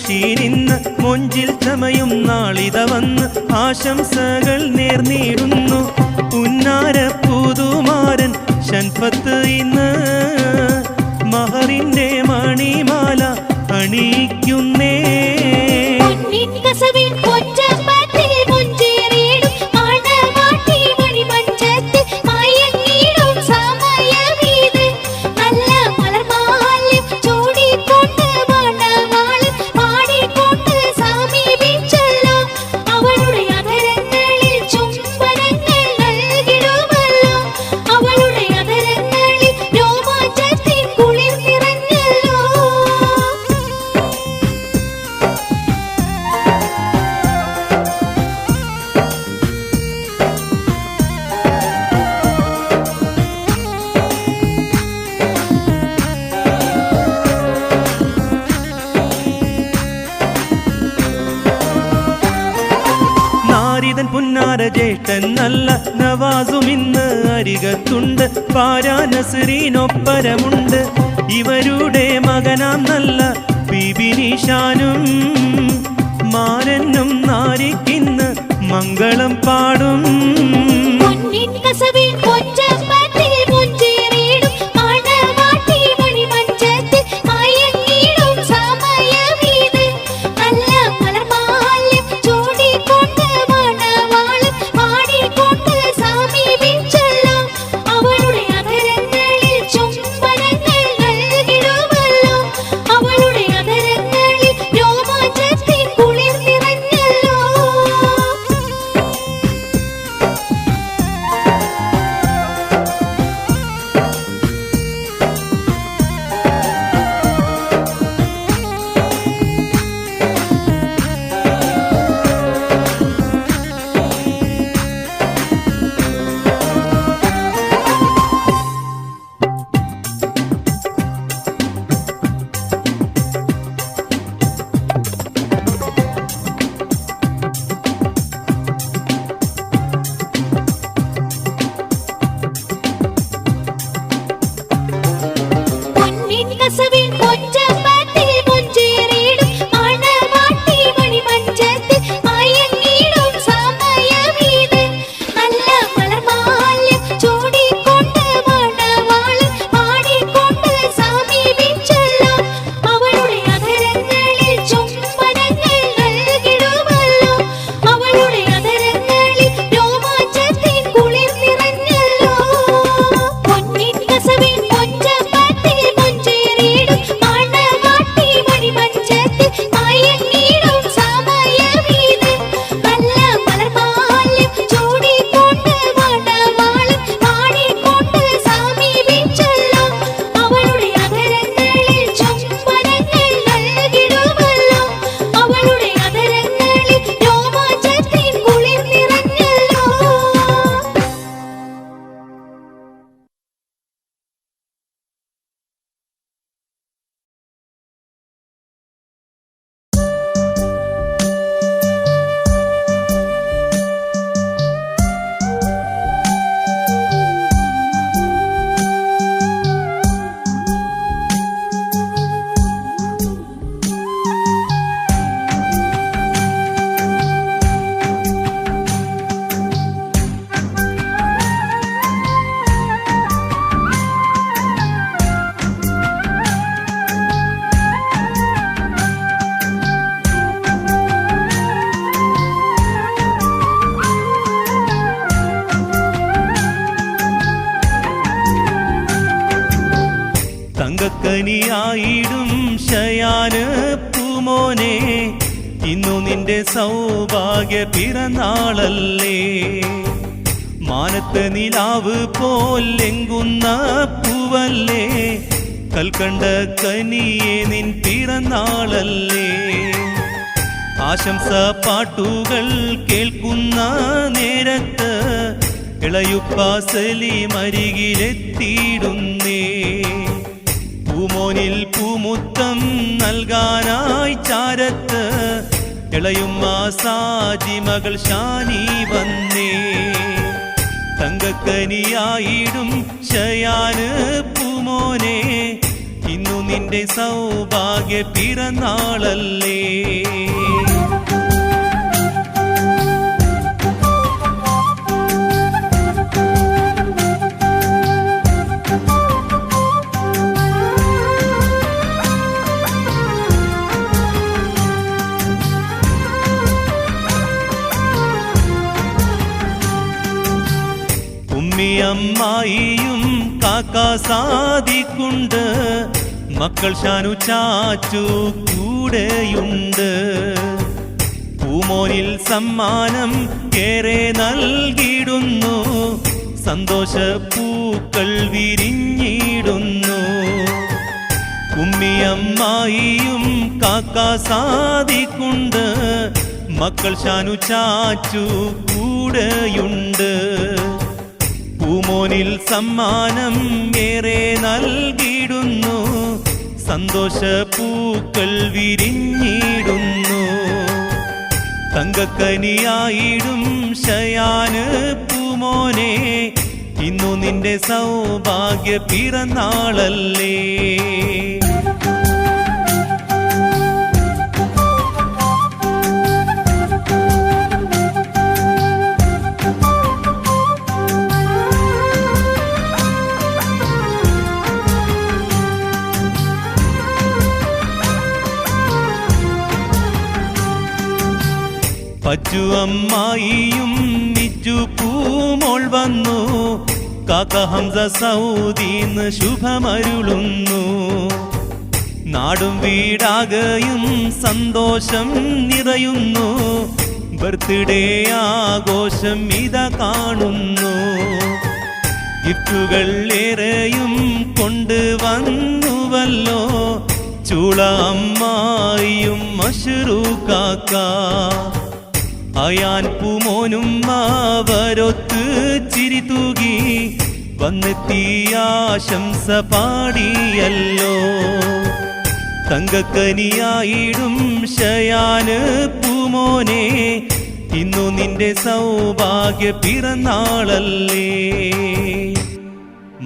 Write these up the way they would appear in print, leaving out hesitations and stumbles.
മുഷീനിന്ന് മൊഞ്ചിൽ ചമയും നാളിത വന്ന് ആശംസകൾ നേർന്നിടുന്നു. പുന്നാര പുതുമാരൻ ഷൻഫത്ത് ഇന്ന് മഹറിന്റെ മണിമാല അണിയിക്കുന്നേ. പുന്നാര ജേട്ടൻ നല്ല നവാസും ഇന്ന് അരികത്തുണ്ട്. പാരാ നസ്രീനൊപ്പരമുണ്ട്. ഇവരുടെ മകനാം നല്ല ബിബിനിഷാനും മാരനും നാരിക്കിന്ന് മംഗളം പാടും. തങ്കക്കനിയായിടും ശയാന് പൂമോനെ, ഇന്നു നിന്റെ സൗഭാഗ്യ പിറന്നാളല്ലേ. മാനത്ത് നിലാവ് പോലെങ്കുന്ന പൂവല്ലേ, കൽക്കണ്ട കനിയെ നിൻ പിറന്നാളല്ലേ. ആശംസ പാട്ടുകൾ കേൾക്കുന്ന നേരത്ത് ഇളയുപ്പ സലീം അരികിലെത്തിയിടുന്നേ. പൂമോനിൽ പൂമുത്തം നൽകാനായി ചാരത്ത് ഇളയുമ്മ സാജി മകൾ ഷാനി വന്നേ. തങ്കക്കനിയായിടും ശയാന് പൂമോനെ, ഇന്നു നിന്റെ സൗഭാഗ്യ പിറന്നാളല്ലേ. അമ്മായിയും കാക്കാ സാദിക്കുണ്ട്, മക്കൾ ഷാനു ചാച്ചു കൂടെയുണ്ട്. പൂമോനിൽ സമ്മാനം ഏറെ നൽകിയിടുന്നു, സന്തോഷ പൂക്കൾ വിരിഞ്ഞിടുന്നു. ഉമ്മിയമ്മായിയും കാക്കാ സാദിക്കുണ്ട്, മക്കൾ ഷാനു ചാച്ചു കൂടെയുണ്ട്. പൂമോനിൽ സമ്മാനം ഏറെ നൽകിയിടുന്നു, സന്തോഷ പൂക്കൾ വിരിഞ്ഞിടുന്നു. തങ്കക്കനിയായിടും ശയാന് പൂമോനെ, ഇന്നു നിന്റെ സൗഭാഗ്യ പിറന്നാളല്ലേ. പച്ചു അമ്മായിയും നിജു പൂമോൾ വന്നു, കാക്ക ഹംസ സൗദീന്ന് ശുഭമരുളുന്നു. നാടും വീടാകയും സന്തോഷം നിറയുന്നു, ബർത്ത്ഡേ ആഘോഷം ഇതാ കാണുന്നു. ഗിഫ്റ്റുകൾ ഏറെയും കൊണ്ടുവന്നുവല്ലോ, ചൂള അമ്മായിയും മഷ്റൂഖാക്ക. അയാൻ പൂമോനും അവരൊത്ത് ചിരി തൂകി വന്നെത്തിയ ആശംസ പാടിയല്ലോ. തങ്കക്കനിയായിടും ശയാന് പൂമോനെ, ഇന്നു നിന്റെ സൗഭാഗ്യ പിറന്നാളല്ലേ.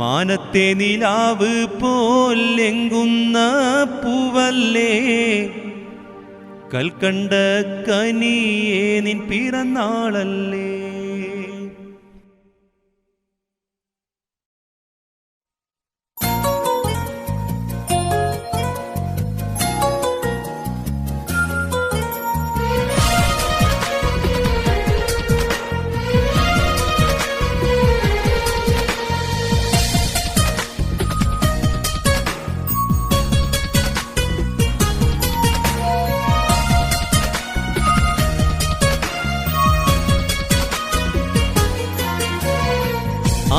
മാനത്തെ നിലാവ് പോലെങ്കുന്ന പൂവല്ലേ, കൽക്കണ്ട കനിയേ നിൻ പിറന്നാളല്ലേ.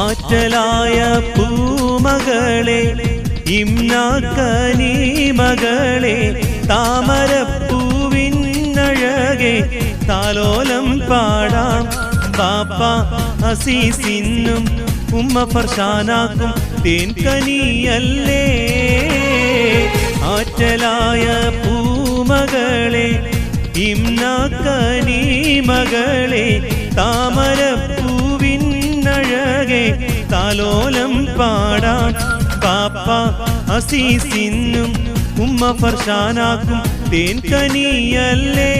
ആറ്റലായ പൂമകളെ, ഇമ്നാക്കനി മകളെ, താമരപ്പൂവിനഴകെ താലോലം പാടാം. ബാപ്പ അസീസിനും ഉമ്മ ഫർഷാനാക്കും തേൻകനിയല്ലേ. ആറ്റലായ പൂമകളെ, ഇമ്നാക്കനി മകളെ, താമരപ്പൂവിനഴകെ താലോലം പാടാം. പാപ്പ അസീസിനും ഉമ്മ ഫർഷാനാക്കും തേൻകനിയല്ലേ.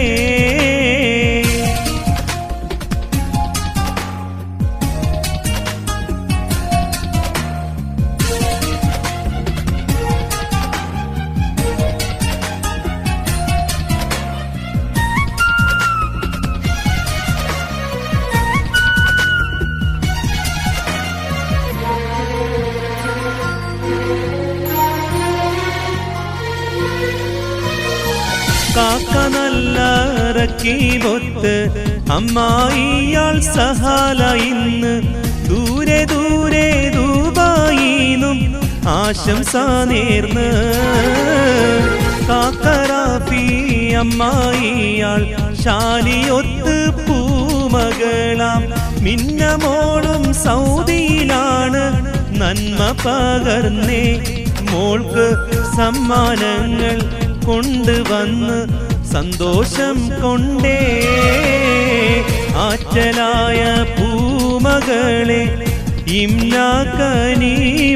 കാക്ക നല്ല റക്കീബൊത്ത് അമ്മായിയാൾ സഹാല ഇന്ന് ദൂരെ ദൂരെ ദുബായിന്നും ആശംസ നേർന്ന്. കാക്കറാഫി അമ്മായിയാൾ ഷാലിയൊത്ത് പൂമകളാം മിന്നമോളും സൗദിയിലാണ് നന്മ പകർന്നേ. മോൾക്ക് സമ്മാനങ്ങൾ കൊണ്ടുവന്ന് സന്തോഷം കൊണ്ടേ. ആറ്റലായ പൂമകളെ, ഇമ്നാക്കനി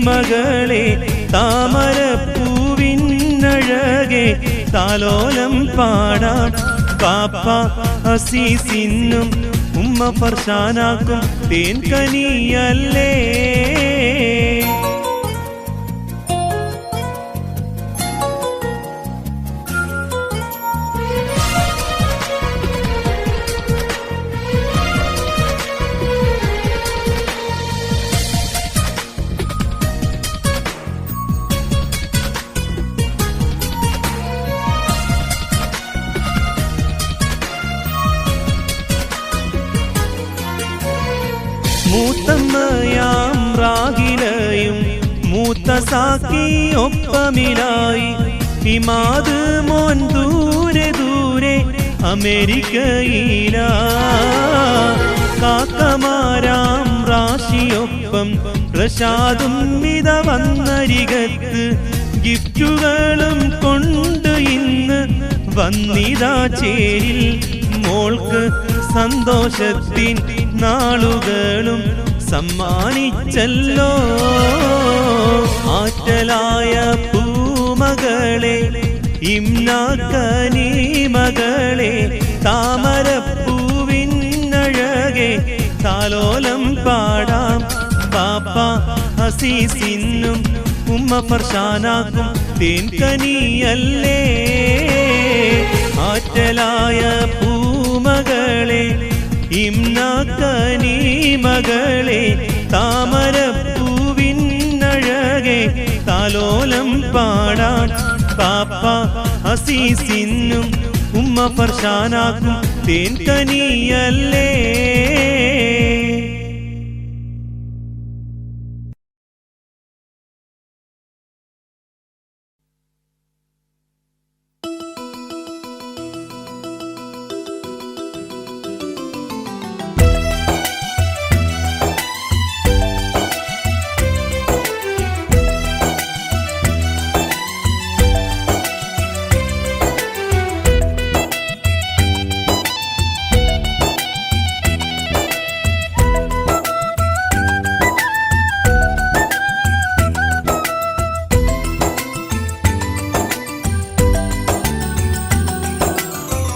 മകളെ, താമരപ്പൂ പൂവിനഴകെ താലോലം പാടാം പാപ്പ അസീസിനും ഉമ്മ ഫർഷാനാക്കും തേൻകനിയല്ലേ. മൂത്തമ്മയാം റാഹിലയും മൂത്ത സാക്കി ഒപ്പമിലായി ഇമാത് മോൻ ദൂരെ ദൂരെ അമേരിക്കയിലാ. കാക്കമാരാം റാഷിയൊപ്പം പ്രസാദും മിത വന്നരികത്ത് ഗിഫ്റ്റുകളും കൊണ്ട് ഇന്ന് വന്നിതാ ചേരിൽ. മോൾക്ക് സന്തോഷത്തിൻ നാളുകളും സമ്മാനിച്ചല്ലോ. ആറ്റലായ പൂമകളെ ഇംനാക്കനി മകളെ താമരപ്പൂവിനഴകെ താലോലം പാടാം പാപ്പ അസീസിനും ഉമ്മ ഫർഷാനാക്കും തേൻകനിയല്ലേ. ആറ്റലായ പൂമകളെ ഇംനാക്കനി മകളെ താമരപ്പൂവിനഴകെ താലോലം പാടാം പാപ്പ അസീസിനും ഉമ്മ ഫർഷാനാക്കും തേൻകനിയല്ലേ.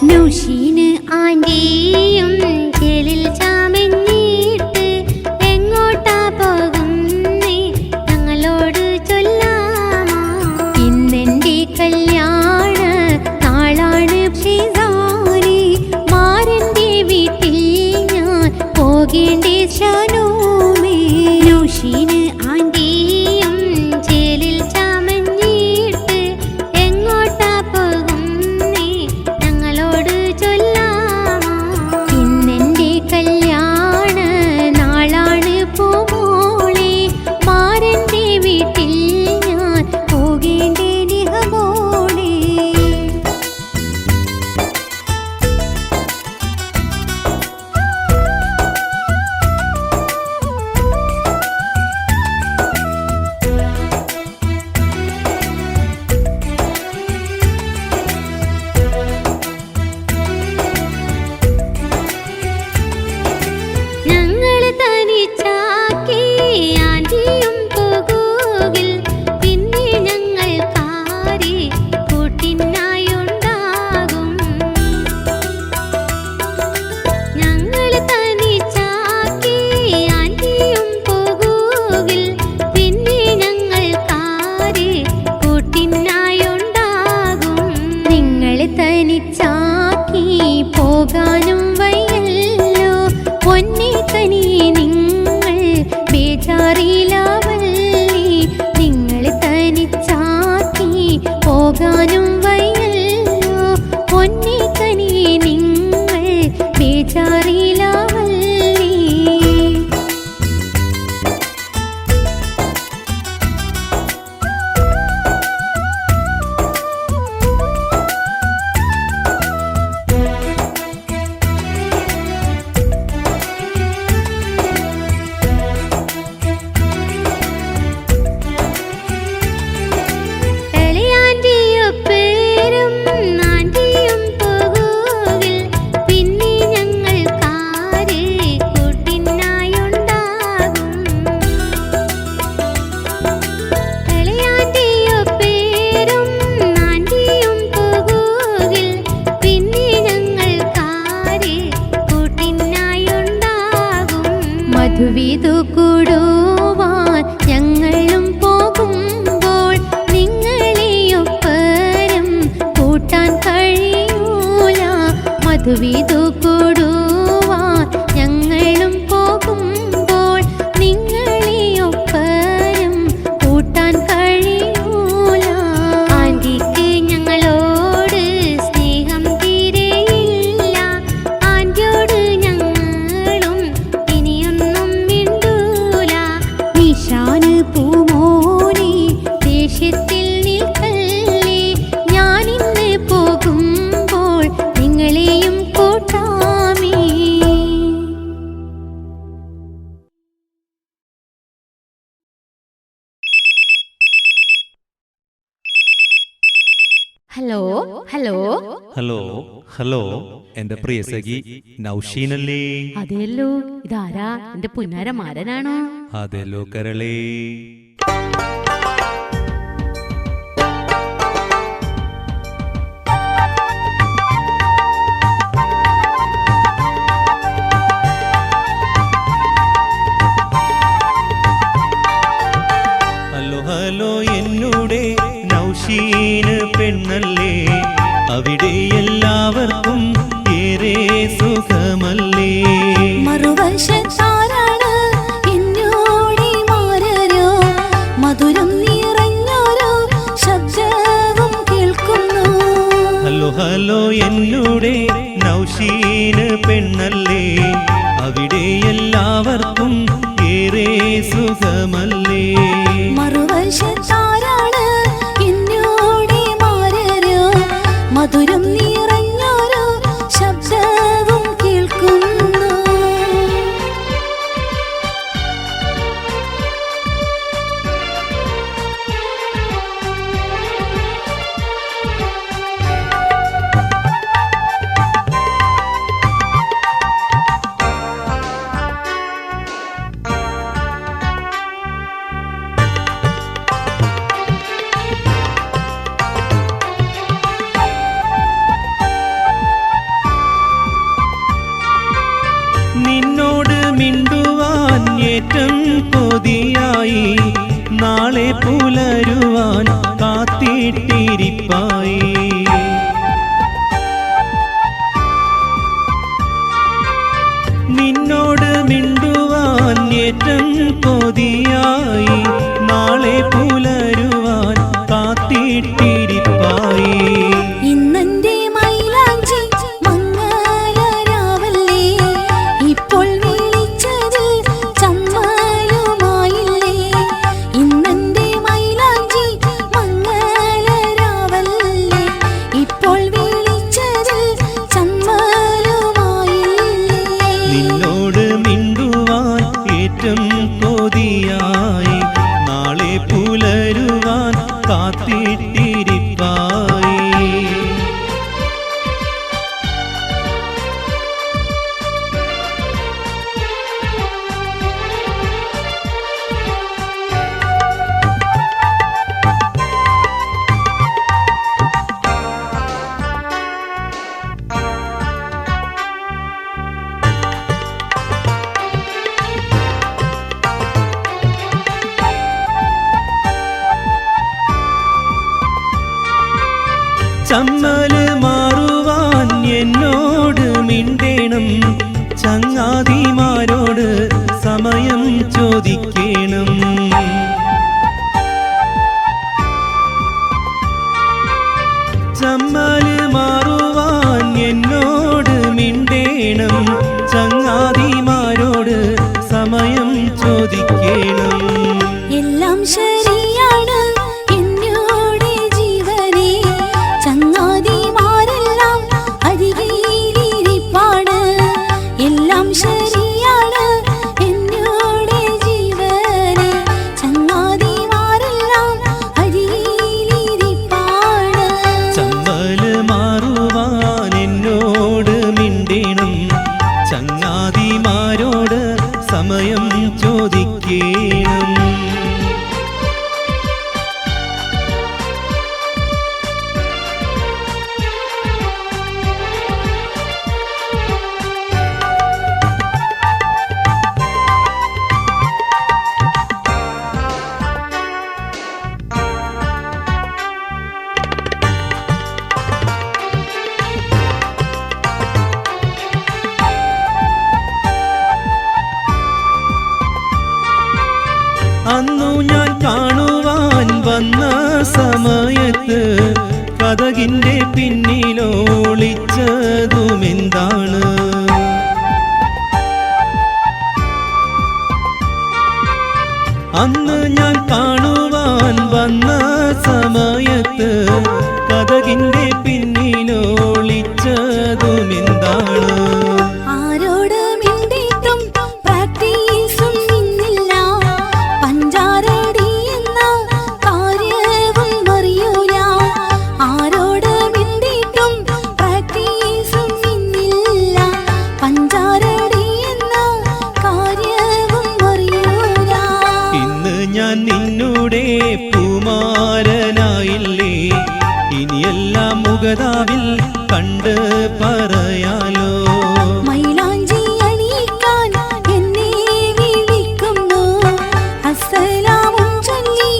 നൗഷീന് ആന്റിയും ചേലിൽ ചാമഞ്ഞിട്ട് എങ്ങോട്ടാ പോകുന്നേ ഞങ്ങളോട് ചൊല്ലാമോ. ഇന്നെന്റെ കല്യാണ നാളാണ് ഷീസാനി. മാരന്റെ വീട്ടിൽ ഞാൻ പോകേണ്ടേ ഷാനോമേ. നൗഷീന് ആന്റിയും ചേലിൽ ചാമഞ്ഞിട്ട് എങ്ങോട്ടാ പോകുന്നേ ഞങ്ങളോട് ചൊല്ലാമോ. ഇന്നെന്റെ കല്യാണ നാളാണ് പൂമോളെ. മാരന്റെ വീട്ടിൽ ഞാൻ പോകേണ്ടേ നിഹമോളെ. ഞങ്ങള് തനിച്ചാക്കി ആന്റിയും പോകുകിൽ പിന്നെ ഞങ്ങൾ കാരി കൂട്ടിനായുണ്ടാകും. ഞങ്ങള് തനിച്ചാക്കി ആന്റിയും പോകുകിൽ പിന്നെ ഞങ്ങൾ കാരി കൂട്ടിനായുണ്ടാകും. നിങ്ങളെ തനിച്ചാക്കി പോകാനും വയ്യല്ലോ പൊന്നെ കനി നിങ്ങൾ ബേജാറിലാവല്ലി. നിങ്ങളെ തനിച്ചാക്കി പോകാനും വയ്യല്ലോ പൊന്നെ കനി നിങ്ങൾ ബേജാറിലാവല്ലി. മധുവിധു കൂടുവാൻ ഞങ്ങളും പോകുമ്പോൾ നിങ്ങളെ ഒപ്പരം കൂട്ടാൻ കഴിയൂല. ആന്റിക്ക് ഞങ്ങളോട് സ്നേഹം തീരെയില്ല. ആന്റിയോട് ഞങ്ങളും ഇനിയൊന്നും മിണ്ടൂല. നിശാന് പൂമോനെ ദേഷ്യത്തിൽ നിൽക്കല്ലേ, ഞാനിന്ന് പോകുമ്പോൾ നിങ്ങളെയും കൂട്ടാമേ. ഹലോ ഹലോ ഹലോ ഹലോ, എന്റെ പ്രിയ സഖി നൗഷീനല്ലേ? അതെല്ലോ, ഇതാരാ? എന്റെ പുന്നാരമാരനാണോ? അതെല്ലോ കരളേ. ഹലോ ഹലോ എന്നോടെ നൗഷീന് പെണ്ണല്ലേ, അവിടെ എല്ലാവർക്കും ഏറെ സുഖമല്ലേ? മറുവശത്താരാണ് എന്നോടി മാരരോ, മധുരം നിറഞ്ഞൊരു ശബ്ദവും കേൾക്കുന്നു. ഹലോ ഹലോ എന്നോടെ നൗഷീന് പെണ്ണല്ലേ, അവിടെ എല്ലാവർക്കും ഏറെ സുഖമല്ലേ? മറുവശത്താരാണ് എന്നോടി മാരരോ, മധുരം നിറഞ്ഞൊരു ശബ്ദവും കേൾക്കുന്നു. നിന്നോട് മിണ്ടുവാൻ ഏറ്റം കൊതിയായി, നാളെ പുലരുവാൻ കാത്തിട്ടിരിപ്പായി. നിന്നോട് മിണ്ടുവാൻ ഏറ്റം കൊതിയായി, നാളെ പുലരുവാൻ കാത്തിട്ടിരിപ്പായി. ഇന്നെന്റെ മൈലാഞ്ചി മംഗളരാവല്ലേ, ഇപ്പോൾ വിളിച്ചത് ചമ്മലുമായില്ലേ. ഇന്നെന്റെ മൈലാഞ്ചി മംഗളരാവല്ലേ, ഇപ്പോൾ വിളിച്ചത് ചമ്മലുമായില്ലേ. നിന്നോട് മിണ്ടുവാൻ ഏറ്റം കൊതിയായി, നാളെ പുലരുവാൻ കാത്തിട്ടിരിപ്പായി. ചമ്മല് മാറുവാൻ എന്നോട് മിണ്ടേണം, ചങ്ങാതിമാരോട് സമയം ചോദിക്കണം. ചമ്മല് മാറുവാൻ എന്നോട് മിണ്ടേണം, ചങ്ങാതിമാരോട് സമയം ചോദിക്കണം. എല്ലാം ശരിയാണ് എന്നോട് ജീവനേ, ചങ്ങാതിമാരെല്ലാം അരികിലിരിപ്പാണ്. എല്ലാം ശരിയാണ് എന്നോട് ജീവനേ, ചങ്ങാതിമാരെല്ലാം അരികിലിരിപ്പാണ്. ചമ്മല് മാറുവാൻ എന്നോട് മിണ്ടേണം, കതകിന്റെ പിന്നിലോളിച്ചതുമെന്താണ്? അന്ന് ഞാൻ കാണുവാൻ വന്ന സമയത്ത് കതകിന്റെ പിന്നിലോളിച്ചതുമെന്താണ്? ആരോട് മിണ്ടിയിട്ടും പ്രാക്ടീസും ഇന്നില്ല. പഞ്ചാരടി എന്ന കാര്യവും അറിയൂല. ആരോട് മിണ്ടിയിട്ടും പ്രാക്ടീസും ഇന്നില്ല. പഞ്ചാരടി എന്ന കാര്യവും അറിയൂല. ഇന്ന് ഞാൻ നിന്നുടെ പൂമാരനായില്ലേ, ഇനിയെല്ലാം മുഖതാവിൽ കണ്ട് പറയാലോ. മൈലാഞ്ചി അണിയിക്കാൻ എന്നെ വിളിക്കുന്നു. അസ്സലാമും ചൊല്ലി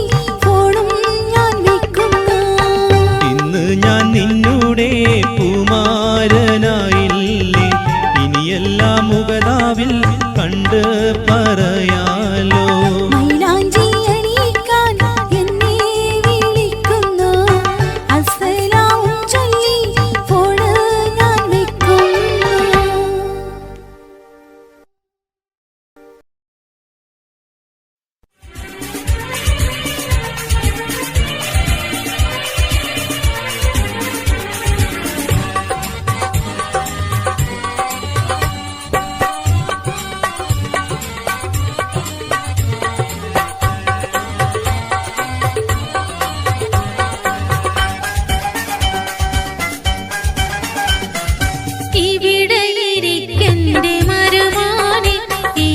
ഫോണും ഞാൻ വെക്കുന്നു. ഇന്ന് ഞാൻ നിന്നുടെ പൂമാരനായില്ലേ, ഇനിയെല്ലാം മുഖതാവിൽ കണ്ട് പറയാലോ. മൈലാഞ്ചി അണിയിക്കാൻ എന്നെ വിളിക്കുന്നു. അസ്സലാമും ചൊല്ലി ഫോണ് ഞാൻ വെക്കുന്നു. ഇവിടെ ഇരിക്കെന്റെ മരുമോനെ, ഈ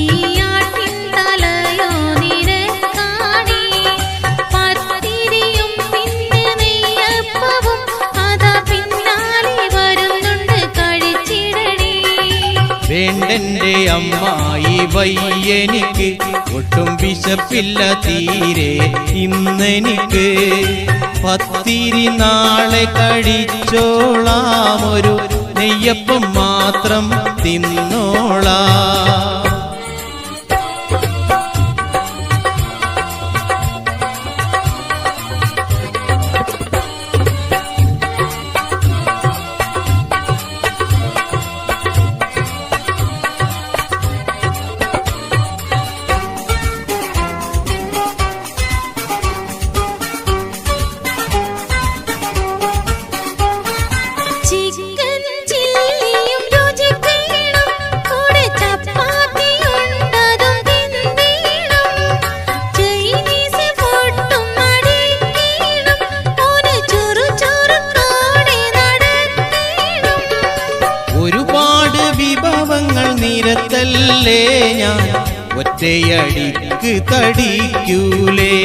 ആട്ടിൻ തലയോ നിനക്കാണി. പത്തിരിയും പിന്നെ നെയ്യപ്പവും അതാ പിന്നാലെ വരുന്നുണ്ട്, കഴിച്ചിടണേ. വേണ്ടെന്റെ അമ്മായി വയ്യെനിക്ക്, ഒട്ടും വിശപ്പില്ല തീരെ ഇന്നെനിക്ക്. പത്തിരി നാളെ കഴിച്ചോളാം, ഒരു നെയ്യപ്പം മാത്രം തിന്നോളാം. ചിക്കൻ ചില്ലിയും രുചിക്കണം, കൂടെ ചപ്പാത്തിയുണ്ടതും തിന്നണം. ചൈനീസ് ഫുഡും അടിക്കണം, ഒരു ചുറുചുറുക്കോടെ നടക്കണം. ഒരുപാട് വിഭവങ്ങൾ നിരത്തല്ലേ, ഞാൻ ഒറ്റയടിക്ക് തടിക്കൂലേ.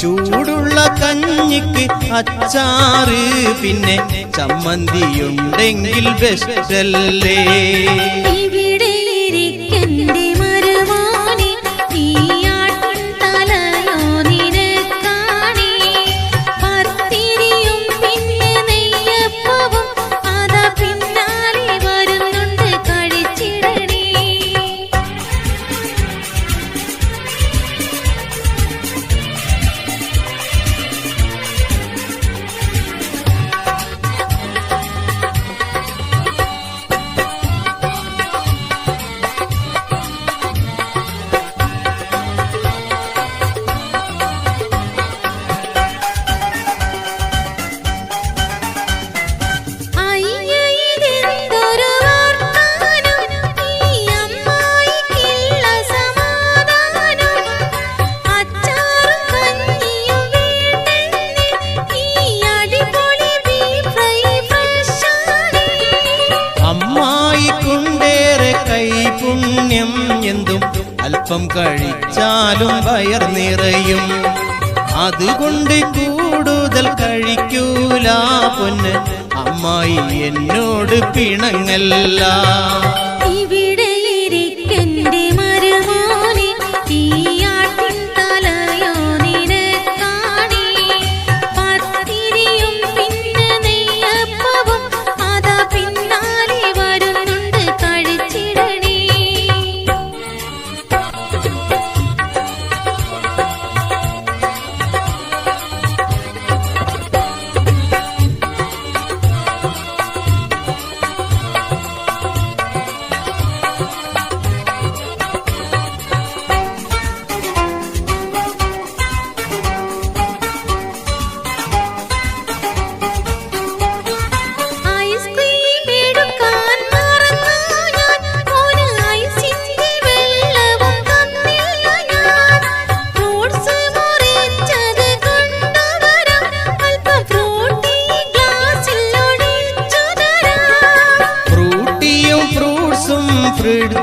ചൂടുള്ള കഞ്ഞിക്ക് അച്ചാറ് പിന്നെ ചമ്മന്തിയുണ്ടെങ്കിൽ ബെസ്റ്റല്ലേ. ഇവിടെ ഇരിക്കെന്റെ മരുമോനെ, ഈ ആട്ടിൻ തലയോ നിനക്കാണി. പത്തിരിയും പിന്നെ നെയ്യപ്പവും അതാ പിന്നാലെ വരുന്നുണ്ട്, കഴിച്ചിടണേ. അയ്യ, ഇതെന്തൊരു വർത്താനം, ഈ അമ്മായിക്കില്ല സമാധാനം. അച്ചാറും കഞ്ഞിയും വേണ്ടെന്ന്, ഈ അടിപൊളി ബീഫ് ഫ്രൈ ഫ്രഷാണ്. അമ്മായിക്കുണ്ടേറെ കൈപുണ്യം, എന്തും അല്പം കഴിച്ചാലും വയർ നിറയും. അതുകൊണ്ട് കൂടുതൽ കഴിക്കൂല പൊന്ന് അമ്മായി, എന്നോട് പിണങ്ങല്ല. ഇവിടെ ഇരിക്കെന്റെ മരുമോനെ, ഈ ആട്ടിൻ തലയോ നിനക്കാണി. പത്തിരിയും പിന്നെ നെയ്യപ്പവും അതാ പിന്നാലെ വരുന്നുണ്ട്, കഴിച്ചിടണേ.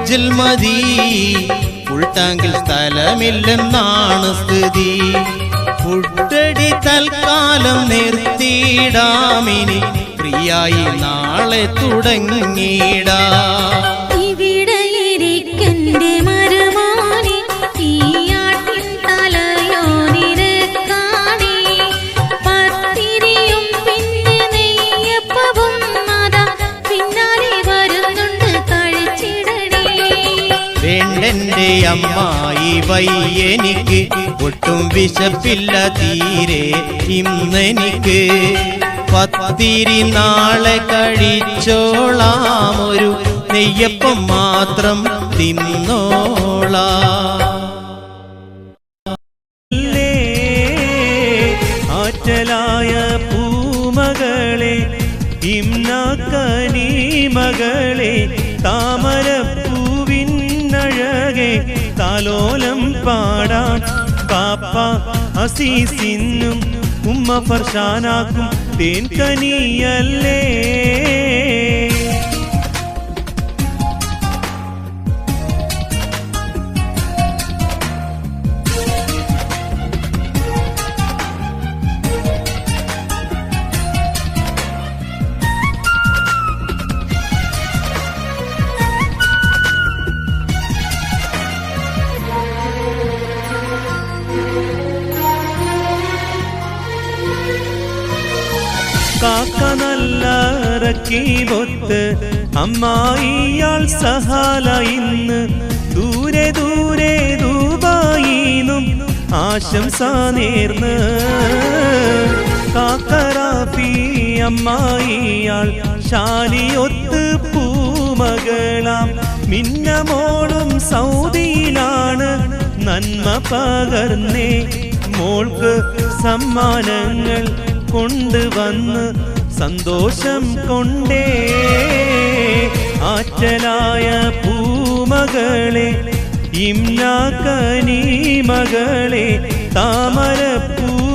ഡീസൽ മതി, ഫുൾ ടാങ്കിൽ സ്ഥലമില്ലെന്നാണ് സ്ഥിതി. ഫുഡടി തൽക്കാലം നിർത്തിയിടാമിനി, ഫ്രീയായി നാളെ തുടങ്ങിയിടാം. ഇവിടെ ഇരിക്കന്റെ മരുമോനെ, ഈ ആട്ടിൻ തലയോനിരക്കാണേ. പത്തിരിയും പിന്നെ നെയ്യപ്പവും അതാ പിന്നാലെ വരുന്നുണ്ട്, കഴിച്ചിടണേ. വേണ്ടെന്റെ അമ്മായി വയ്യെനിക്ക്, ഒട്ടും വിശപ്പില്ല തീരെ ഇന്നെനിക്ക്. പത്തിരി നാളെ കഴിച്ചോളാം, ഒരു നെയ്യപ്പം മാത്രം തിന്നോളാം. ആറ്റലായ പൂമകളെ, ഇമ്നാക്കനീ മകളെ, താമരപ്പൂവിനഴകെ താലോലം പാടാൻ പാപ്പ അസീസിനും ഉമ്മ ഫർഷാനാക്കും തേൻകനിയല്ലേ. കാക്ക നല്ല റക്കീബൊത്ത് അമ്മായിയാൾ സഹാല ഇന്ന്. ദൂരെ ദൂരെ ദുബായിന്നും ആശംസ നേർന്ന്. കാക്കറാഫി അമ്മായിയാൾ ഷാലിയൊത്ത് പൂമകളാം. മിന്നമോളും സൗദിയിലാണ്, നന്മ പകർന്നേ മോൾക്ക് സമ്മാനങ്ങൾ കൊണ്ടുവന്ന് സന്തോഷം കൊണ്ടേ. ആറ്റലായ പൂമകളെ, ഇമ്നാക്കനീ മകളെ, താമരപ്പൂവിനഴകെ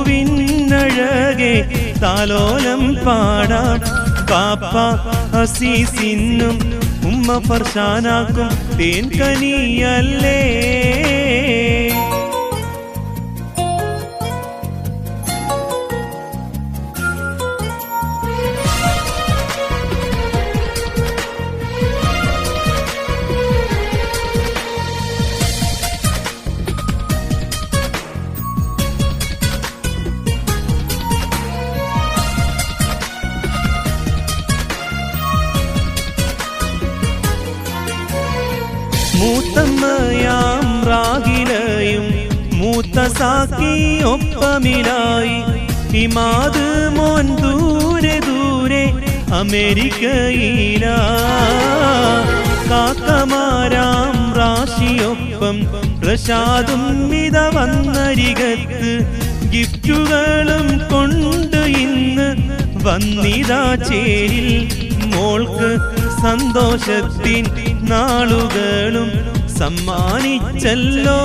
താലോലം പാടാൻ പാപ്പ അസീസിനും ഉമ്മ ഫർഷാനാക്കും തേൻകനിയല്ലേ. മൂത്തമ്മയാം റാഗിലയും മൂത്ത സാക്കി ഒപ്പമിലായി. ഇമാത് മോൻ ദൂരെ ദൂരെ അമേരിക്കയിലാ. കാക്കമാരാം റാഷിയൊപ്പം പ്രസാദും മിത വന്നരികത്ത്. ഗിഫ്റ്റുകളും കൊണ്ട് ഇന്ന് വന്നിതാ ചേരിൽ. മോൾക്ക് സന്തോഷത്തിൻ നാളുകളും സമ്മാനിച്ചല്ലോ.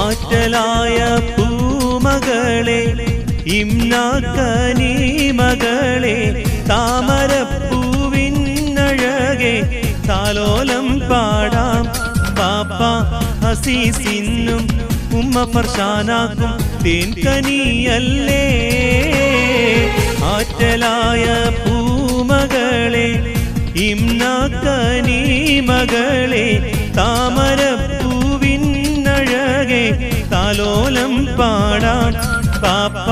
ആറ്റലായ പൂമകളെ, ഇമ്നാക്കനീ മകളെ, താമരപ്പൂവിനഴകെ താലോലം പാടാം പാപ്പ അസീസിനും ഉമ്മ ഫർഷാനാക്കും തേൻകനിയല്ലേ. ആറ്റലായ പൂമകളെ, ഇമ്നാക്കനീ മകളെ, താമരപ്പൂവിനഴകെ താലോലം പാടാൻ പാപ്പ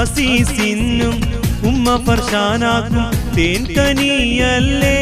അസീസിനും ഉമ്മ ഫർഷാനാക്കും തേൻകനിയല്ലേ.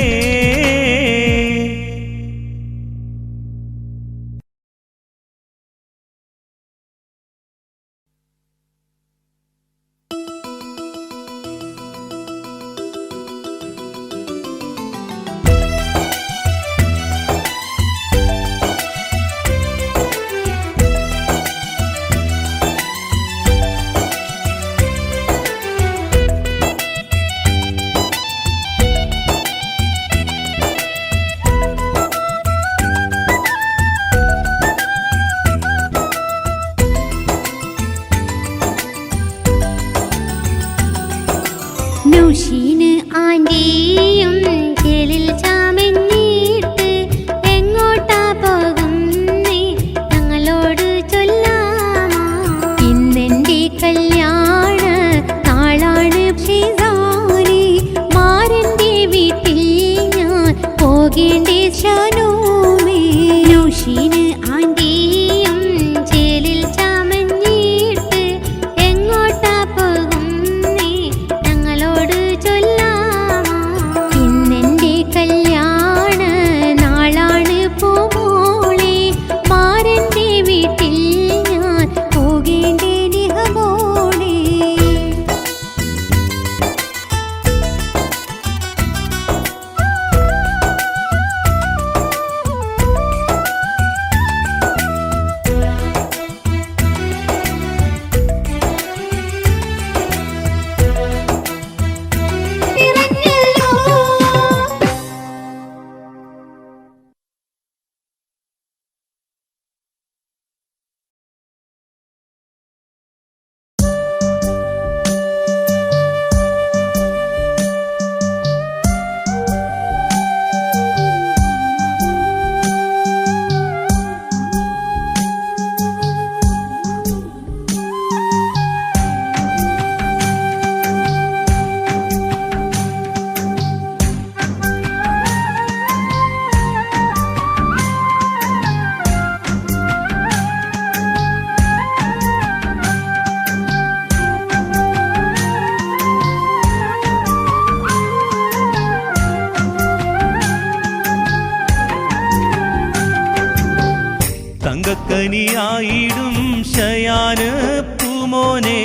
നൗഷീന് ആന്റിയും ജലിൽ ചാമെന്നിട്ട് പോകേണ്ടേ ശാനോമേ നൗഷീന് ആന്റിയും ചേലിൽ ചമഞ്ഞിട്ട് എങ്ങോട്ടാ പോകുന്നേ ഞങ്ങളോട് ചൊല്ലാമോ ഇന്നെന്റെ കല്യാണ നാളാണ് പൂമോളെ മാരന്റെ വീട്ടിൽ ഞാൻ പോകേണ്ടേ നിഹമോളെ തങ്കക്കനിയായിടും ശയാന് പൂമോനെ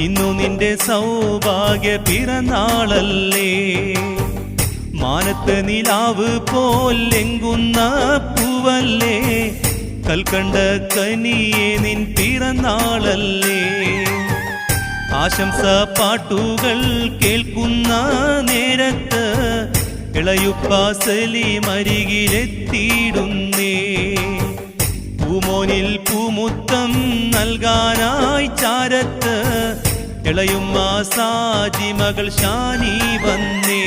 ഇന്നു നിന്റെ സൗഭാഗ്യ പിറന്നാളല്ലേ മാനത്ത് നിലാവ് പോലെങ്കുന്ന പൂവല്ലേ കൽക്കണ്ട കനിയെ നിൻ പിറന്നാളല്ലേ ആശംസ പാട്ടുകൾ കേൾക്കുന്ന നേരത്ത് ഇളയുപ്പ സലീമരികിലെത്തിയിടുന്നേ പൂമോനിൽ പൂമുത്തം നൽകാനായി ചാരത്ത് ഇളയുമ്മ സാജി മകൾ ഷാനി വന്നേ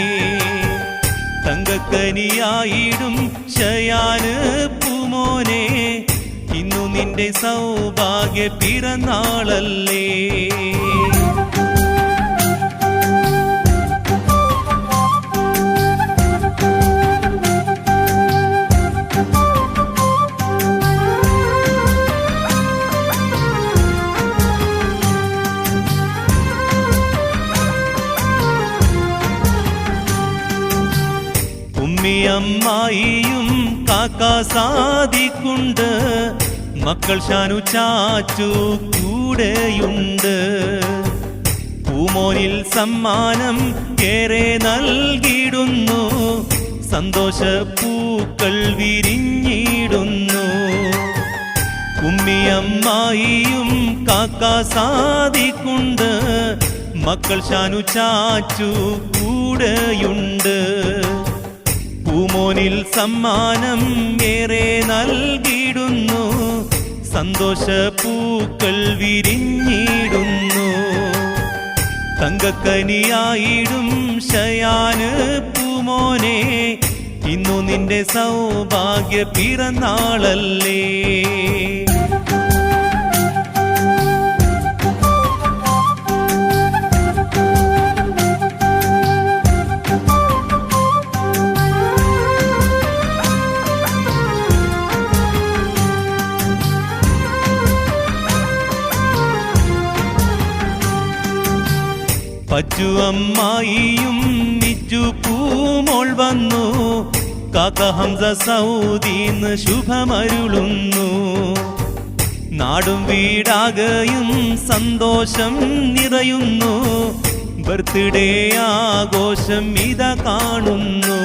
തങ്കക്കനിയായിടും ശയാന് പൂമോനെ ഇന്നു നിന്റെ സൗഭാഗ്യ പിറന്നാളല്ലേ ഉമ്മിയമ്മായിയും കാക്ക സാദിക്കുണ്ട് മക്കൾ ഷാനു ചാച്ചു കൂടെയുണ്ട് പൂമോനിൽ സമ്മാനം ഏറെ നൽകിയിടുന്നു സന്തോഷ പൂക്കൾ വിരിഞ്ഞിടുന്നു ഉമ്മിയമ്മായിയും കാക്ക സാദിക്കുണ്ട് മക്കൾ ഷാനു ചാച്ചു കൂടെയുണ്ട് പൂമോനിൽ സമ്മാനം ഏറെ നൽകിയിടുന്നു സന്തോഷ പൂക്കൾ വിരിഞ്ഞിടുന്നു തങ്കക്കനിയായിടും ശയാന് പൂമോനെ ഇന്നു നിന്റെ സൗഭാഗ്യ പിറന്നാളല്ലേ പച്ചു അമ്മായിയും മിച്ചു പൂമോൾ വന്നു കാക്ക ഹംസ സൗദീന്ന് ശുഭമരുളുന്നു നാടും വീടാകയും സന്തോഷം നിറയുന്നു ബർത്ത്ഡേ ആഘോഷം ഇതാ കാണുന്നു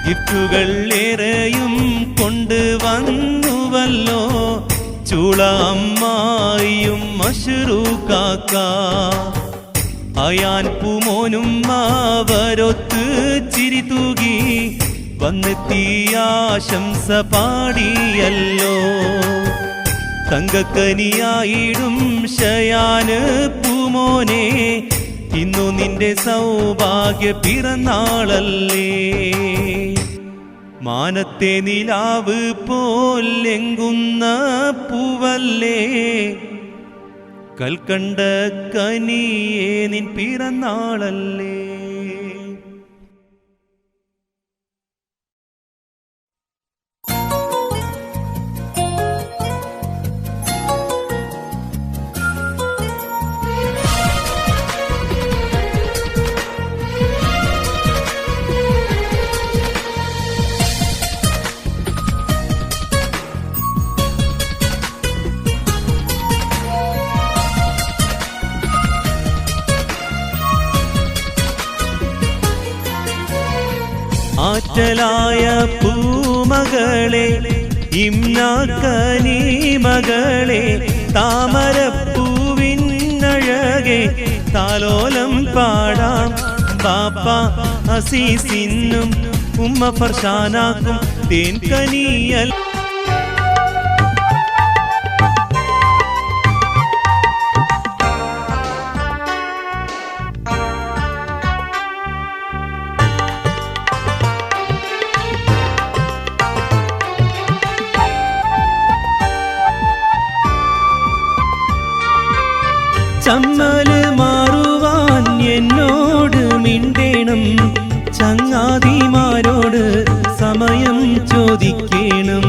ഗിഫ്റ്റുകൾ ഏറെയും കൊണ്ടുവന്നുവല്ലോ ചൂള അമ്മായിയും മഷ്റൂ കാക്ക അയാൻ പൂമോനും അവരൊത്ത് ചിരി തൂകി വന്നെത്തിയ ആശംസ പാടിയല്ലോ തങ്കക്കനിയായിടും ശയാന് പൂമോനെ ഇന്നു നിന്റെ സൗഭാഗ്യ പിറന്നാളല്ലേ മാനത്തെ നിലാവ് പോലെങ്കുന്ന പൂവല്ലേ കൽക്കണ്ട കനിയേ നിൻ പിറന്നാളല്ലേ ആറ്റലായ പൂമകളെ ഇമ്നാക്കനീമകളെ താമരപ്പൂവിനഴകെ താലോലം പാടാം ബാപ്പ അസീസിന്നും ഉമ്മ ഫർഷാനാക്കും തേൻകനിയൽ ചമ്മല് മാറുവാൻ എന്നോട് മിണ്ടേണം ചങ്ങാതിമാരോട് സമയം ചോദിക്കണം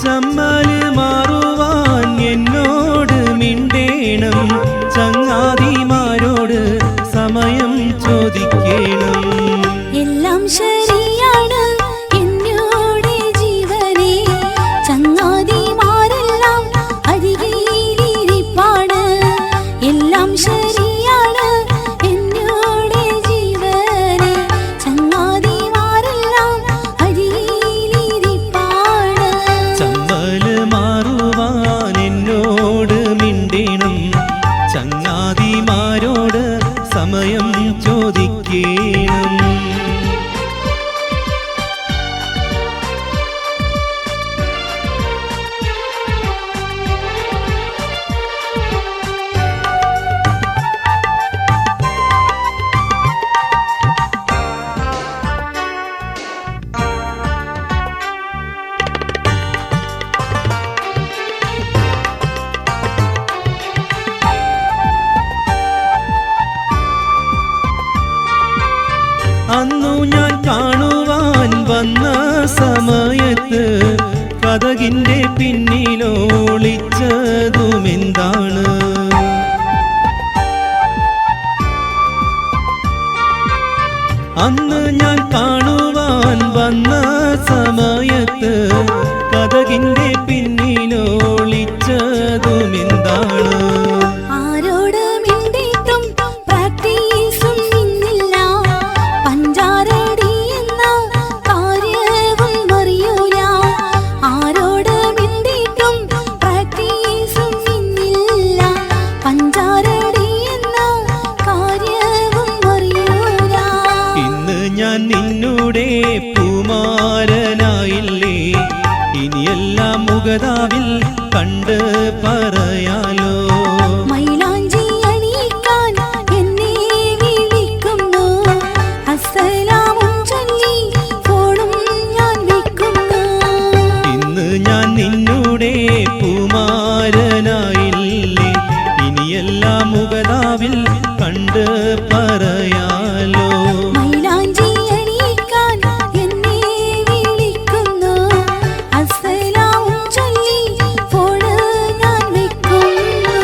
ചമ്മല് മാറുവാൻ എന്നോട് മിണ്ടേണം ചങ്ങാതിമാരോട് സമയം ചോദിക്കണം എല്ലാം ശരിയാണ് എന്നോട് ജീവനെ ചങ്ങാതിമാരെല്ലാം അരികിലിരിപ്പാണ് എല്ലാം ശരിയാണ് എന്നോട് ജീവനെ ചങ്ങാതിമാരെല്ലാം അരികിലിരിപ്പാണ് ചമ്മല് മാറുവാൻ എന്നോട് മിണ്ടേണം ചങ്ങാതിമാരോട് സമയം ചോദിക്കണം അന്നു ഞാൻ കാണുവാൻ വന്ന സമയത്ത് കതകിന്റെ പിന്നിലൊളിച്ചതുമെന്താണ് അന്ന് ഞാൻ കാണുവാൻ വന്ന സമയത്ത് കതകിന്റെ പിന്നിലൊളിച്ചതുമെന്താണ് ആരോട് മിണ്ടിയിട്ടും പ്രാക്ടീസും ഇന്നില്ല പഞ്ചാരടി എന്ന കാര്യവും അറിയൂല ആരോട് മിണ്ടിയിട്ടും പ്രാക്ടീസും ഇന്നില്ല പഞ്ചാരടി എന്ന കാര്യവും അറിയൂല ഇന്ന് ഞാൻ നിന്നുടെ പൂമാരനായില്ലേ ഇനിയെല്ലാം മുഖതാവിൽ കണ്ട് പറയാലോ മൈലാഞ്ചി അണിയിക്കാൻ എന്നെ വിളിക്കുന്നു അസ്സലാമും ചൊല്ലി ഫോണും ഞാൻ വെക്കുന്നു ഇന്ന് ഞാൻ നിന്നുടെ പൂമാരനായില്ലേ ഇനിയെല്ലാം മുഖതാവിൽ കണ്ട് പറയാലോ മൈലാഞ്ചി അണിയിക്കാൻ എന്നെ വിളിക്കുന്നു അസ്സലാമും ചൊല്ലി ഫോണ് ഞാൻ വെക്കുന്നു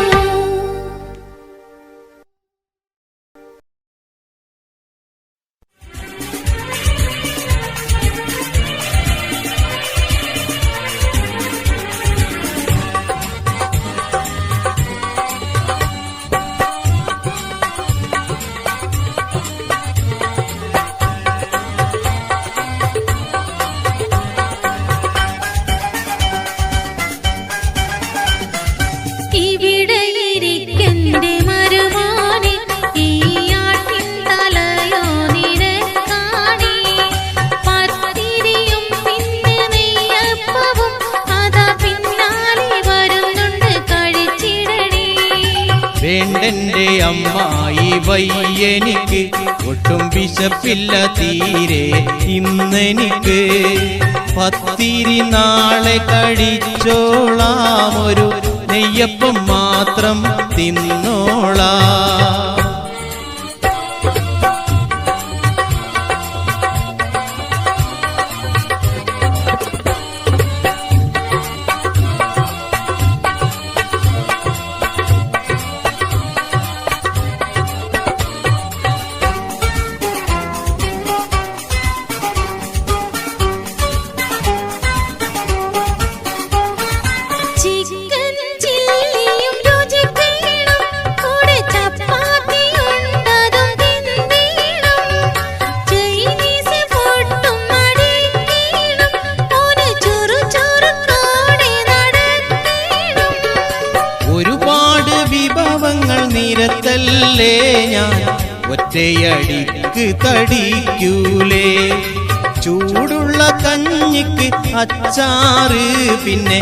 ഇവിടെ ഇരിക്കെന്റെ മരുമാനെ ഈ ആട്ടിൻ തലയോ നിരക്കാണി പത്തിരിയും പിന്നെ നെയ്യപ്പവും അതാ പിന്നാലെ വരുന്നുണ്ട് കഴിച്ചിടണേ വേണ്ടെന്റെ അമ്മായി വയ്യെനിക്ക് ഒട്ടും വിശപ്പില്ല തീരെ ഇന്നെനിക്ക് പത്തിരി നാളെ കഴിച്ചോളാം ഒരു നെയ്യപ്പം മാത്രം തിന്നോളാം ചിക്കൻ ചില്ലിയും രുചിക്കണം കൂടെ ചപ്പാത്തി നേരത്തല്ലേ ഞാൻ ഒറ്റയടിക്ക് തടിക്കൂലേ. ചൂടുള്ള കഞ്ഞിക്ക് അച്ചാറ് പിന്നെ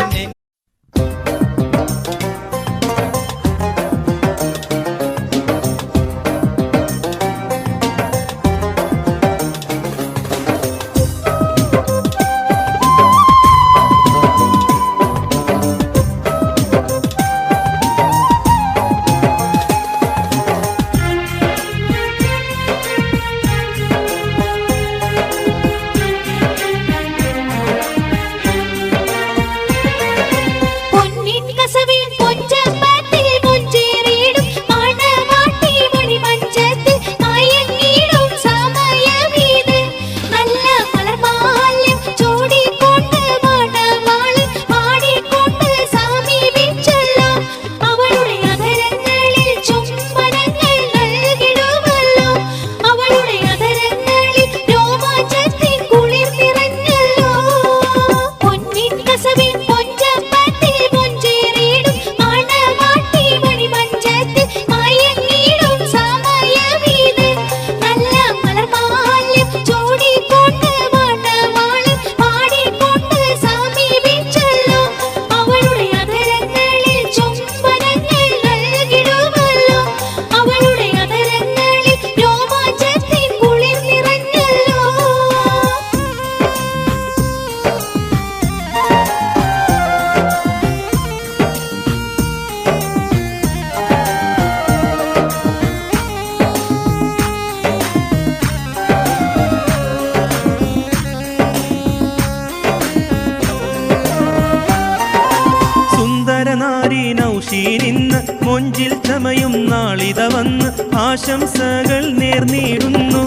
നൗഷീനിന്ന് മൊഞ്ചിൽ ചമയും നാളിത വന്ന് ആശംസകൾ നേർന്നിടുന്നു.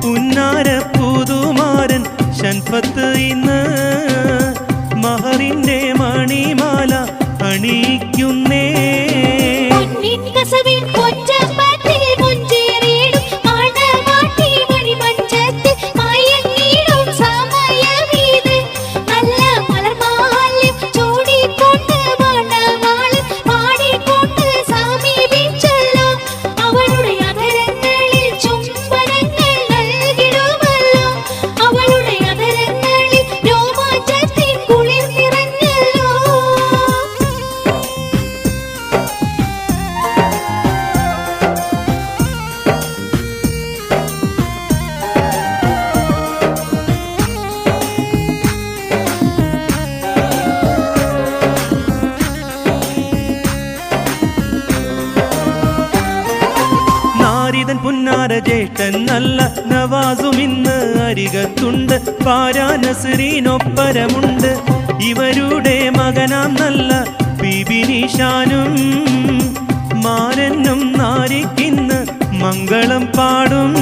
പുന്നാര പുതുമാരൻ ഷൻഫത്ത് ഇന്ന് മഹറിന്റെ മണിമാല അണിയിക്കുന്നേ. പുന്നാര ജ്യേഷ്ഠൻ നല്ല നവാസും ഇന്ന് അരികത്തുണ്ട്. പാരാ നസ്രീനൊപ്പരമുണ്ട്. ഇവരുടെ മകനാം നല്ല ബിബിനിഷാനും മാരനും നാരിക്കിന്ന് മംഗളം പാടും.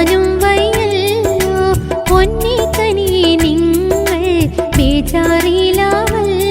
കാണാനും വയ്യല്ലോ പൊന്നി കനി നിങ്ങൾ ബേജാറിലാവല്ലേ.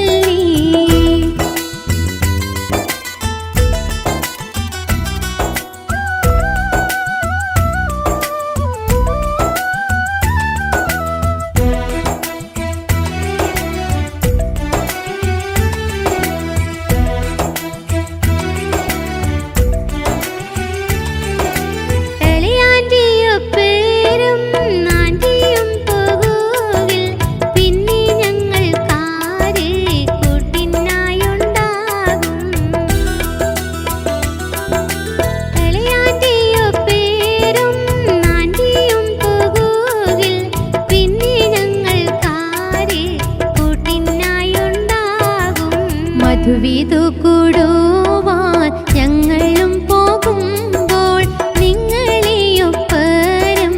മധുവിധു കൂടുവാൻ ഞങ്ങളും പോകുമ്പോൾ നിങ്ങളെയൊപ്പരം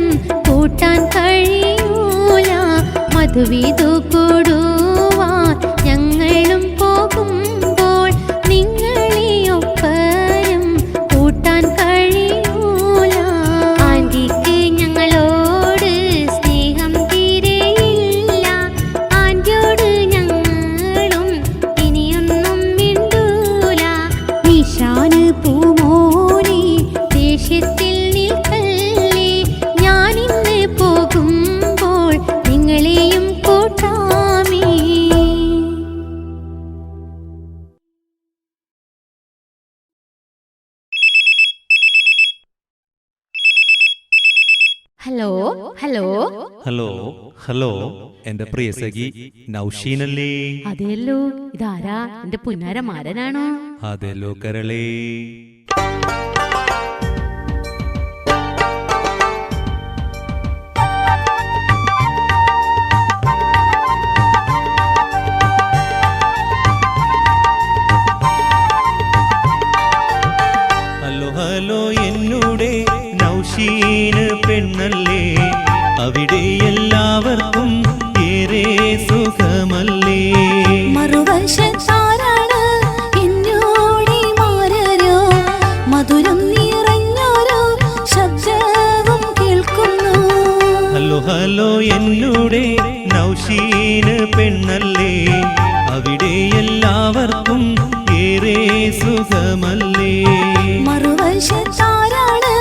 കൂട്ടാൻ കഴിയൂല. മധുവിധു കൂടുവാൻ ഞങ്ങളും പോകുമ്പോൾ നിങ്ങളെയൊപ്പരം കൂട്ടാൻ കഴിയൂല. ആന്റിക്ക് ഞങ്ങളോട് സ്നേഹം തീരെയില്ല. ആന്റിയോട് ഞങ്ങളും ഇനിയൊന്നും മിണ്ടൂല. നിശാന് പൂമോനെ ദേഷ്യത്തിൽ നിൽക്കല്ലേ. ഞാനിന്ന് പോകുമ്പോൾ നിങ്ങളെയും കൂട്ടാമേ. ഹലോ ഹലോ ഹലോ ഹലോ, എന്റെ പ്രിയ സഖി നൗഷീനല്ലേ? അതെയല്ലോ, ഇതാരാ? എന്റെ പുന്നാരമാരനാണോ? അതെല്ലോ കരളേ. ഹലോ ഹലോ എന്നൂടെ നൗഷീന് പെണ്ണല്ലേ? അവിടെ എല്ലാവർക്കും ഏറെ സുഖമല്ലേ? മറുവശത്താരാണ് എന്നോടി മാരരോ? മധുരം നിറഞ്ഞോരോ ശബ്ദവും കേൾക്കുന്നു. ഹലോ ഹലോ എന്നൂടെ നൗഷീന് പെണ്ണല്ലേ? അവിടെ എല്ലാവർക്കും ഏറെ സുഖമല്ലേ? മറുവശത്താരാണ്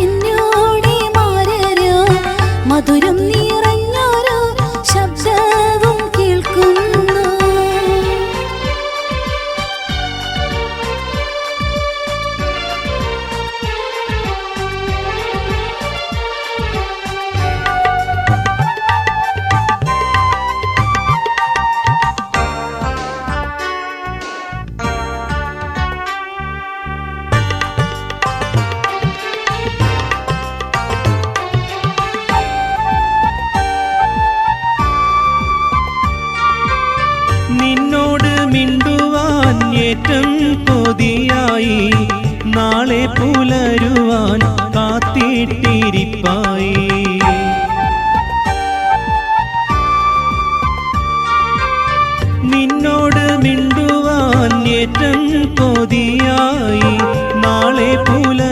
എന്നോടി മാരരോ? മധുരം നിറഞ്ഞോരോ ശബ്ദവും കേൾക്കുന്നു. നിന്നോട് മിണ്ടുവാൻ ഏറ്റം കൊതിയായി, നാളെ പുലരുവാൻ കാത്തിട്ടിരിപ്പായി. നിന്നോട് മിണ്ടുവാൻ ഏറ്റം കൊതിയായി, നാളെ പുലരുവാൻ